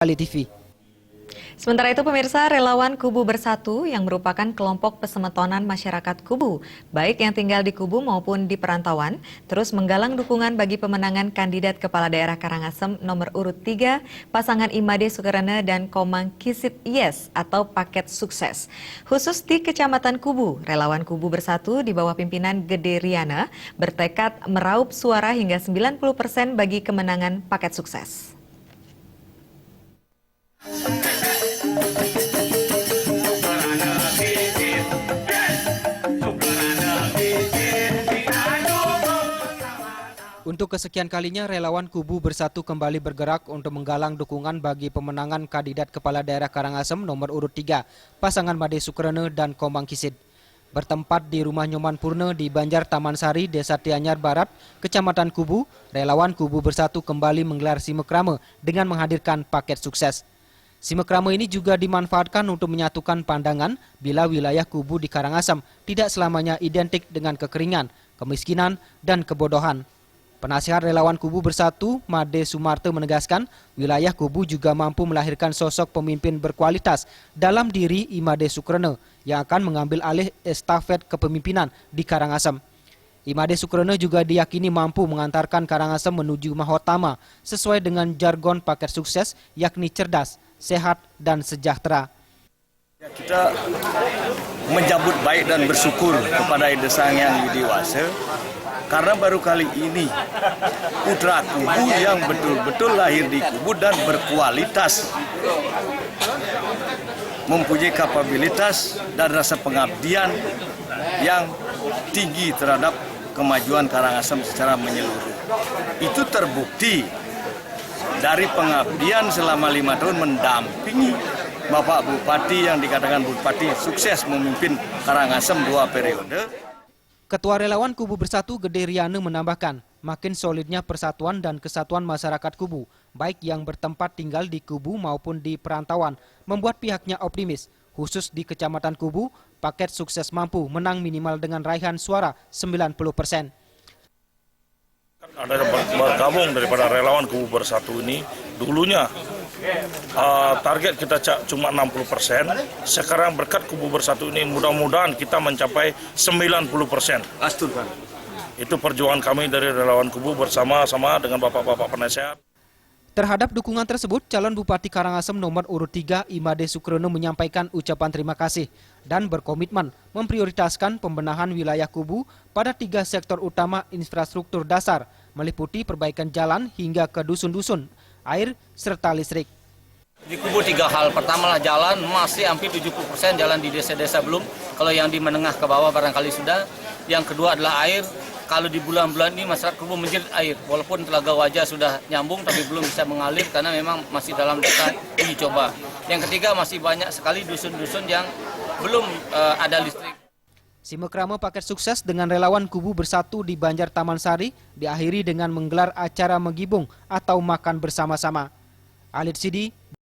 Ali TV. Sementara itu pemirsa, relawan Kubu Bersatu yang merupakan kelompok pesemetonan masyarakat Kubu, baik yang tinggal di Kubu maupun di perantauan, terus menggalang dukungan bagi pemenangan kandidat Kepala Daerah Karangasem nomor urut 3, pasangan Imade Sukarene dan Komang Kisit Yes atau paket sukses. Khusus di Kecamatan Kubu, relawan Kubu Bersatu di bawah pimpinan Gede Riana bertekad meraup suara hingga 90% bagi kemenangan paket sukses. Untuk kesekian kalinya, relawan Kubu Bersatu kembali bergerak untuk menggalang dukungan bagi pemenangan kandidat Kepala Daerah Karangasem nomor urut 3, pasangan Imade Sukarene dan Komang Kisit. Bertempat di rumah Nyoman Purne di Banjar Taman Sari, Desa Tianyar Barat, Kecamatan Kubu, relawan Kubu Bersatu kembali menggelar simekrame dengan menghadirkan paket sukses. Simekrame ini juga dimanfaatkan untuk menyatukan pandangan bila wilayah Kubu di Karangasem tidak selamanya identik dengan kekeringan, kemiskinan, dan kebodohan. Penasihat relawan Kubu Bersatu, Made Sumarte menegaskan, wilayah Kubu juga mampu melahirkan sosok pemimpin berkualitas dalam diri Imade Sukarene yang akan mengambil alih estafet kepemimpinan di Karangasem. Imade Sukarene juga diyakini mampu mengantarkan Karangasem menuju mahotama sesuai dengan jargon paket sukses, yakni cerdas, sehat, dan sejahtera. Kita menyambut baik dan bersyukur kepada Ide Sang Hyang Widi Wase karena baru kali ini putra Kubu yang betul-betul lahir di Kubu dan berkualitas, mempunyai kapabilitas dan rasa pengabdian yang tinggi terhadap kemajuan Karangasem secara menyeluruh. Itu terbukti dari pengabdian selama 5 tahun mendampingi Bapak Bupati yang dikatakan Bupati sukses memimpin Karangasem 2 periode. Ketua Relawan Kubu Bersatu Gede Riana menambahkan, makin solidnya persatuan dan kesatuan masyarakat Kubu, baik yang bertempat tinggal di Kubu maupun di perantauan, membuat pihaknya optimis. Khusus di Kecamatan Kubu, paket sukses mampu menang minimal dengan raihan suara 90%. Ada bergabung daripada relawan Kubu Bersatu ini, dulunya target kita cuma 60%, sekarang berkat Kubu Bersatu ini mudah-mudahan kita mencapai 90%. Itu perjuangan kami dari relawan Kubu bersama-sama dengan bapak-bapak penasehat. Terhadap dukungan tersebut, calon Bupati Karangasem nomor urut 3 Imade Sukarene menyampaikan ucapan terima kasih dan berkomitmen memprioritaskan pembenahan wilayah Kubu pada 3 sektor utama infrastruktur dasar, meliputi perbaikan jalan hingga ke dusun-dusun, air, serta listrik. Di Kubu 3 hal, pertama lah jalan, masih hampir 70% jalan di desa-desa belum, kalau yang di menengah ke bawah barangkali sudah. Yang kedua adalah air, kalau di bulan-bulan ini masyarakat Kubu menjerit air, walaupun Telaga Wajah sudah nyambung tapi belum bisa mengalir karena memang masih dalam tahap uji coba. Yang ketiga masih banyak sekali dusun-dusun yang belum ada listrik. Simekrame paket sukses dengan relawan Kubu Bersatu di Banjar Taman Sari diakhiri dengan menggelar acara menggibung atau makan bersama-sama. Alid Sidi,